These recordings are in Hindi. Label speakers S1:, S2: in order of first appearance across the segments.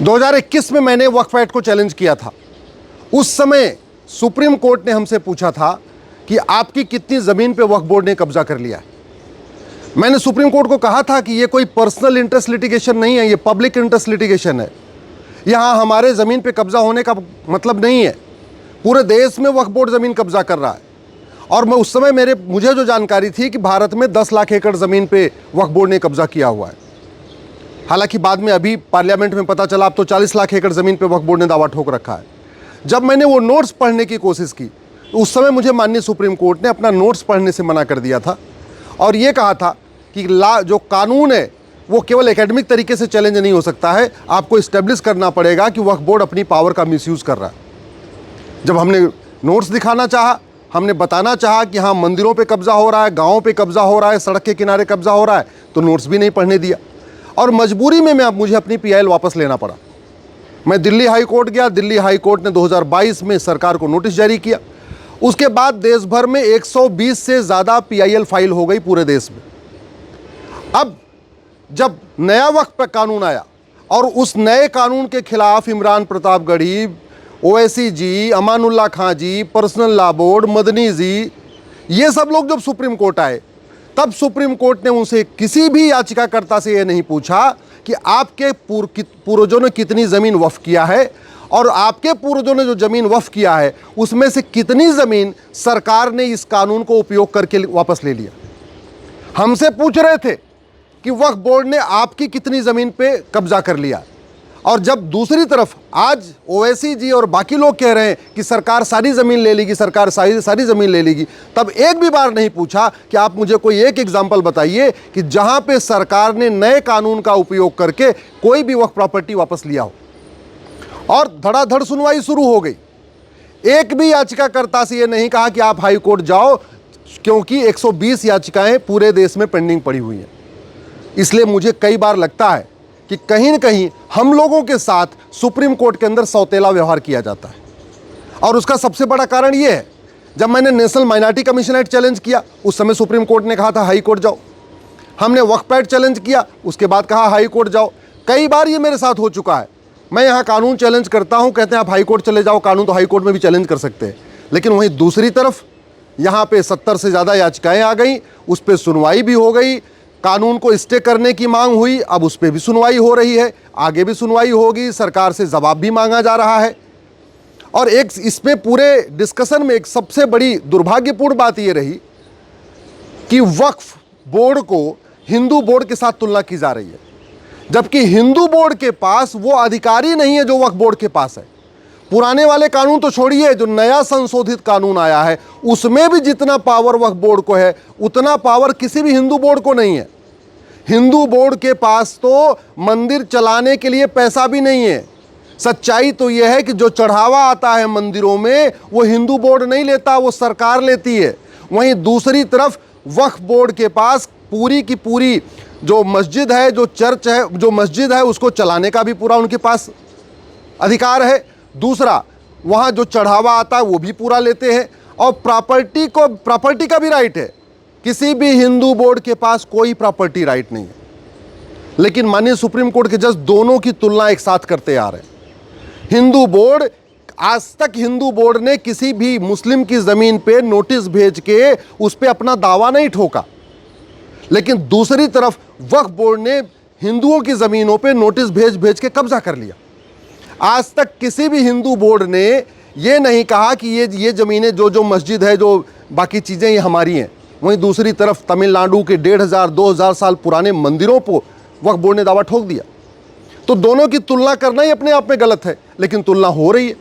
S1: 2021 में मैंने वक्फ एक्ट को चैलेंज किया था। उस समय सुप्रीम कोर्ट ने हमसे पूछा था कि आपकी कितनी ज़मीन पे वक्फ बोर्ड ने कब्जा कर लिया है। मैंने सुप्रीम कोर्ट को कहा था कि ये कोई पर्सनल इंटरेस्ट लिटिगेशन नहीं है, ये पब्लिक इंटरेस्ट लिटिगेशन है। यहाँ हमारे ज़मीन पे कब्जा होने का मतलब नहीं है, पूरे देश में वक्फ बोर्ड ज़मीन कब्जा कर रहा है। और मैं उस समय मुझे जो जानकारी थी कि भारत में 10 लाख एकड़ ज़मीन पे वक्फ बोर्ड ने कब्जा किया हुआ है। हालांकि बाद में अभी पार्लियामेंट में पता चला अब तो 40 लाख एकड़ ज़मीन पे वक्फ बोर्ड ने दावा ठोक रखा है। जब मैंने वो नोट्स पढ़ने की कोशिश की तो उस समय मुझे माननीय सुप्रीम कोर्ट ने अपना नोट्स पढ़ने से मना कर दिया था और ये कहा था कि जो कानून है वो केवल एकेडमिक तरीके से चैलेंज नहीं हो सकता है, आपको इस्टेब्लिश करना पड़ेगा कि वक्फ बोर्ड अपनी पावर का मिसयूज़ कर रहा है। जब हमने नोट्स दिखाना चाहा, हमने बताना चाहा कि हाँ मंदिरों पे कब्जा हो रहा है, गाँव पे कब्जा हो रहा है, सड़क के किनारे कब्जा हो रहा है, तो नोट्स भी नहीं पढ़ने दिया और मजबूरी में मुझे अपनी PIL वापस लेना पड़ा। मैं दिल्ली हाई कोर्ट गया। दिल्ली हाई कोर्ट ने 2022 में सरकार को नोटिस जारी किया। उसके बाद देश भर में 120 से ज़्यादा PIL फाइल हो गई पूरे देश में। अब जब नया वक्फ कानून आया और उस नए कानून के खिलाफ इमरान प्रताप गढ़ी, ओवैसी जी, अमानुल्लाह खां जी, पर्सनल लॉ बोर्ड, मदनी जी, ये सब लोग जब सुप्रीम कोर्ट आए तब सुप्रीम कोर्ट ने उनसे किसी भी याचिकाकर्ता से ये नहीं पूछा कि आपके पूर्वजों ने कितनी ज़मीन वक्फ किया है और आपके पूर्वजों ने जो ज़मीन वक्फ किया है उसमें से कितनी ज़मीन सरकार ने इस कानून को उपयोग करके वापस ले लिया। हमसे पूछ रहे थे कि वक्फ बोर्ड ने आपकी कितनी ज़मीन पे कब्जा कर लिया, और जब दूसरी तरफ आज ओवैसी जी और बाकी लोग कह रहे हैं कि सरकार सारी ज़मीन ले लेगी, सरकार सारी ज़मीन ले लेगी, तब एक भी बार नहीं पूछा कि आप मुझे कोई एक एग्जाम्पल बताइए कि जहां पे सरकार ने नए कानून का उपयोग करके कोई भी वक्फ प्रॉपर्टी वापस लिया हो। और धड़ाधड़ सुनवाई शुरू हो गई। एक भी याचिकाकर्ता से ये नहीं कहा कि आप हाई कोर्ट जाओ, क्योंकि 120 याचिकाएं पूरे देश में पेंडिंग पड़ी हुई हैं। इसलिए मुझे कई बार लगता है कि कहीं न कहीं हम लोगों के साथ सुप्रीम कोर्ट के अंदर सौतेला व्यवहार किया जाता है। और उसका सबसे बड़ा कारण ये है, जब मैंने national minority commission act challenge किया उस समय सुप्रीम कोर्ट ने कहा था हाई कोर्ट जाओ। हमने वक्फ एक्ट चैलेंज किया, उसके बाद कहा हाई कोर्ट जाओ। कई बार ये मेरे साथ हो चुका है। मैं यहाँ कानून चैलेंज करता हूँ, कहते हैं आप हाई कोर्ट चले जाओ, कानून तो हाई कोर्ट में भी चैलेंज कर सकते हैं। लेकिन वहीं दूसरी तरफ यहाँ पे 70 से ज़्यादा याचिकाएँ आ गई, उस पर सुनवाई भी हो गई, कानून को स्टे करने की मांग हुई, अब उस पर भी सुनवाई हो रही है, आगे भी सुनवाई होगी, सरकार से जवाब भी मांगा जा रहा है। और एक इसमें पूरे डिस्कशन में एक सबसे बड़ी दुर्भाग्यपूर्ण बात ये रही कि वक्फ बोर्ड को हिंदू बोर्ड के साथ तुलना की जा रही है, जबकि हिंदू बोर्ड के पास वो अधिकारी नहीं है जो वक्फ बोर्ड के पास है। पुराने वाले कानून तो छोड़िए, जो नया संशोधित कानून आया है उसमें भी जितना पावर वक्फ बोर्ड को है उतना पावर किसी भी हिंदू बोर्ड को नहीं है। हिंदू बोर्ड के पास तो मंदिर चलाने के लिए पैसा भी नहीं है। सच्चाई तो यह है कि जो चढ़ावा आता है मंदिरों में वो हिंदू बोर्ड नहीं लेता, वो सरकार लेती है। वहीं दूसरी तरफ वक्फ बोर्ड के पास पूरी की पूरी जो मस्जिद है, जो चर्च है, जो मस्जिद है उसको चलाने का भी पूरा उनके पास अधिकार है। दूसरा, वहाँ जो चढ़ावा आता है वो भी पूरा लेते हैं और प्रॉपर्टी का भी राइट है। किसी भी हिंदू बोर्ड के पास कोई प्रॉपर्टी राइट नहीं है। लेकिन माननीय सुप्रीम कोर्ट के जज दोनों की तुलना एक साथ करते आ रहे हैं। हिंदू बोर्ड, आज तक हिंदू बोर्ड ने किसी भी मुस्लिम की ज़मीन पे नोटिस भेज के उस पर अपना दावा नहीं ठोका, लेकिन दूसरी तरफ वक्फ बोर्ड ने हिंदुओं की ज़मीनों पे नोटिस भेज के कब्जा कर लिया। आज तक किसी भी हिंदू बोर्ड ने ये नहीं कहा कि ये ज़मीनें, जो मस्जिद है, जो बाकी चीज़ें ये हमारी हैं। वहीं दूसरी तरफ तमिलनाडु के 1500-2000 साल पुराने मंदिरों को वक्फ बोर्ड ने दावा ठोक दिया। तो दोनों की तुलना करना ही अपने आप में गलत है, लेकिन तुलना हो रही है।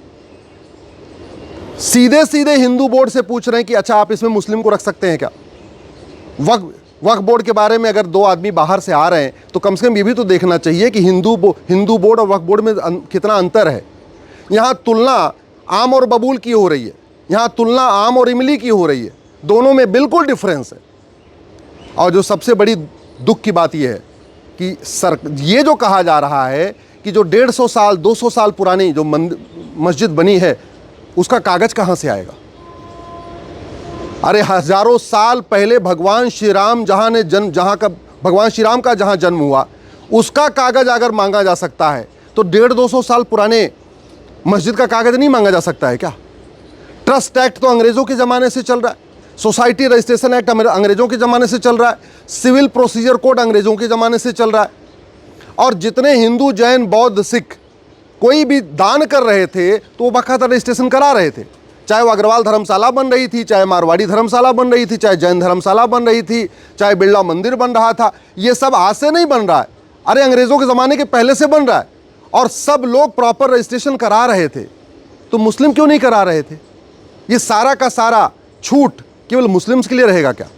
S1: सीधे सीधे हिंदू बोर्ड से पूछ रहे हैं कि अच्छा आप इसमें मुस्लिम को रख सकते हैं क्या? वक्फ बोर्ड के बारे में अगर दो आदमी बाहर से आ रहे हैं तो कम से कम ये भी तो देखना चाहिए कि हिंदू बोर्ड और वक्फ बोर्ड में कितना अंतर है। यहाँ तुलना आम और बबूल की हो रही है, यहाँ तुलना आम और इमली की हो रही है। दोनों में बिल्कुल डिफरेंस है। और जो सबसे बड़ी दुख की बात यह है कि ये जो कहा जा रहा है कि जो 150 साल 200 साल पुरानी जो मस्जिद बनी है उसका कागज़ कहाँ से आएगा? अरे हजारों साल पहले भगवान श्री राम भगवान श्री राम का जहाँ जन्म हुआ उसका कागज़ अगर मांगा जा सकता है तो 150-200 साल पुराने मस्जिद का कागज नहीं मांगा जा सकता है क्या? ट्रस्ट एक्ट तो अंग्रेजों के ज़माने से चल रहा है, सोसाइटी रजिस्ट्रेशन एक्ट अंग्रेजों के ज़माने से चल रहा है, सिविल प्रोसीजर कोड अंग्रेजों के ज़माने से चल रहा है। और जितने हिंदू, जैन, बौद्ध, सिख कोई भी दान कर रहे थे तो वो बाकायदा रजिस्ट्रेशन करा रहे थे, चाहे वो अग्रवाल धर्मशाला बन रही थी, चाहे मारवाड़ी धर्मशाला बन रही थी, चाहे जैन धर्मशाला बन रही थी, चाहे बिरला मंदिर बन रहा था। ये सब आज से नहीं बन रहा है, अरे अंग्रेज़ों के ज़माने के पहले से बन रहा है, और सब लोग प्रॉपर रजिस्ट्रेशन करा रहे थे। तो मुस्लिम क्यों नहीं करा रहे थे? ये सारा का सारा छूट केवल मुस्लिम्स के लिए रहेगा क्या?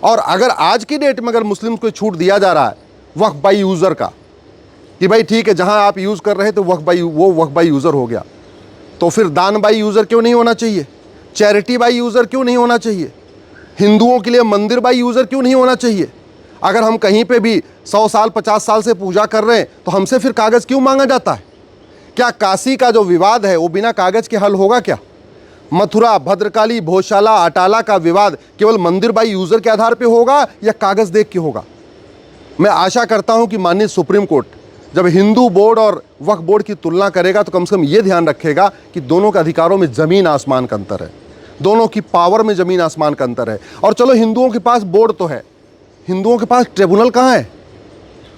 S1: और अगर आज की डेट में अगर मुस्लिम्स को छूट दिया जा रहा है वक्फ बाई यूज़र का, कि भाई ठीक है जहां आप यूज़ कर रहे थे वक्फ बाई यूज़र हो गया, तो फिर दान बाई यूज़र क्यों नहीं होना चाहिए? चैरिटी बाई यूज़र क्यों नहीं होना चाहिए? हिंदुओं के लिए मंदिर बाई यूज़र क्यों नहीं होना चाहिए? अगर हम कहीं पे भी 100 साल 50 साल से पूजा कर रहे हैं तो हमसे फिर कागज़ क्यों मांगा जाता है? क्या काशी का जो विवाद है वो बिना कागज़ के हल होगा क्या? मथुरा, भद्रकाली, भोजशाला, अटाला का विवाद केवल मंदिर बाई यूज़र के आधार पे होगा या कागज़ देख के होगा? मैं आशा करता हूं कि माननीय सुप्रीम कोर्ट जब हिंदू बोर्ड और वक्फ बोर्ड की तुलना करेगा तो कम से कम ये ध्यान रखेगा कि दोनों के अधिकारों में ज़मीन आसमान का अंतर है, दोनों की पावर में ज़मीन आसमान का अंतर है। और चलो हिंदुओं के पास बोर्ड तो है, हिंदुओं के पास ट्रिब्यूनल कहाँ है?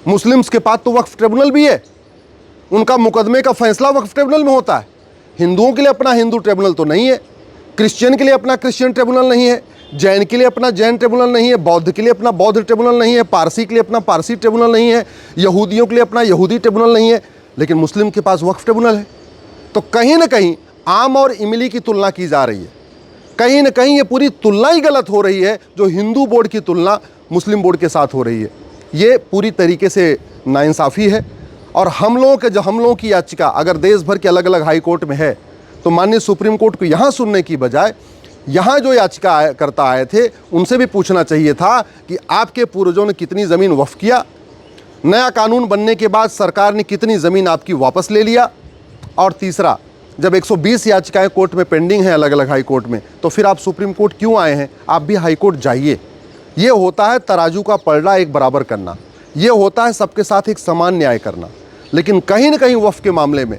S1: मुस्लिम्स के पास तो वक्फ ट्रिब्यूनल भी है, उनका मुकदमे का फैसला वक्फ ट्रिब्यूनल में होता है। हिंदुओं के लिए अपना हिंदू ट्रिब्यूनल तो नहीं है, क्रिश्चियन के लिए अपना क्रिश्चियन ट्रिब्यूनल नहीं है, जैन के लिए अपना जैन ट्रिब्यूनल नहीं है, बौद्ध के लिए अपना बौद्ध ट्रिब्यूनल नहीं है, पारसी के लिए अपना पारसी ट्रिब्यूनल नहीं है, यहूदियों के लिए अपना यहूदी ट्रिब्यूनल नहीं है, लेकिन मुस्लिम के पास वक्फ ट्रिब्यूनल है। तो कहीं ना कहीं आम और इमली की तुलना की जा रही है, कहीं ना कहीं ये पूरी तुलना ही गलत हो रही है, जो हिंदू बोर्ड की तुलना मुस्लिम बोर्ड के साथ हो रही है। ये पूरी तरीके से नाइंसाफ़ी है। और हम लोगों की याचिका अगर देश भर के अलग अलग हाई कोर्ट में है तो माननीय सुप्रीम कोर्ट को यहाँ सुनने की बजाय यहाँ जो याचिका करता आए थे उनसे भी पूछना चाहिए था कि आपके पूर्वजों ने कितनी ज़मीन वक्फ किया, नया कानून बनने के बाद सरकार ने कितनी ज़मीन आपकी वापस ले लिया, और तीसरा जब 120 याचिकाएं कोर्ट में पेंडिंग हैं अलग अलग हाई कोर्ट में, तो फिर आप सुप्रीम कोर्ट क्यों आए हैं? आप भी हाई कोर्ट जाइए। ये होता है तराजू का पलड़ा एक बराबर करना, ये होता है सबके साथ एक समान न्याय करना। लेकिन कहीं ना कहीं वक्फ के मामले में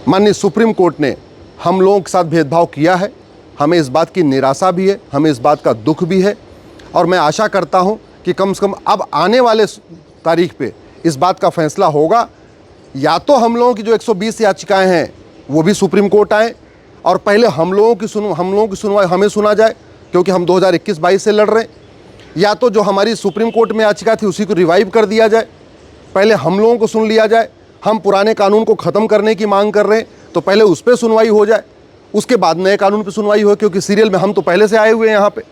S1: माननीय सुप्रीम कोर्ट ने हम लोगों के साथ भेदभाव किया है। हमें इस बात की निराशा भी है, हमें इस बात का दुख भी है, और मैं आशा करता हूं कि कम से कम अब आने वाले तारीख पे इस बात का फैसला होगा। या तो हम लोगों की जो 120 याचिकाएं हैं वो भी सुप्रीम कोर्ट आए और पहले हम लोगों की सुनवाई हमें सुना जाए, क्योंकि हम 2021-22 से लड़ रहे हैं, या तो जो हमारी सुप्रीम कोर्ट में याचिका थी उसी को रिवाइव कर दिया जाए, पहले हम लोगों को सुन लिया जाए। हम पुराने कानून को ख़त्म करने की मांग कर रहे हैं तो पहले उस पर सुनवाई हो जाए, उसके बाद नए कानून पे सुनवाई हो, क्योंकि सीरियल में हम तो पहले से आए हुए हैं यहाँ पे।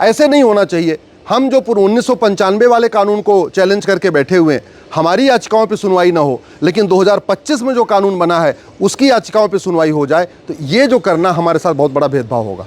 S1: ऐसे नहीं होना चाहिए। हम जो 1995 वाले कानून को चैलेंज करके बैठे हुए हैं, हमारी याचिकाओं पे सुनवाई ना हो, लेकिन 2025 में जो कानून बना है उसकी याचिकाओं पे सुनवाई हो जाए, तो ये जो करना हमारे साथ बहुत बड़ा भेदभाव होगा।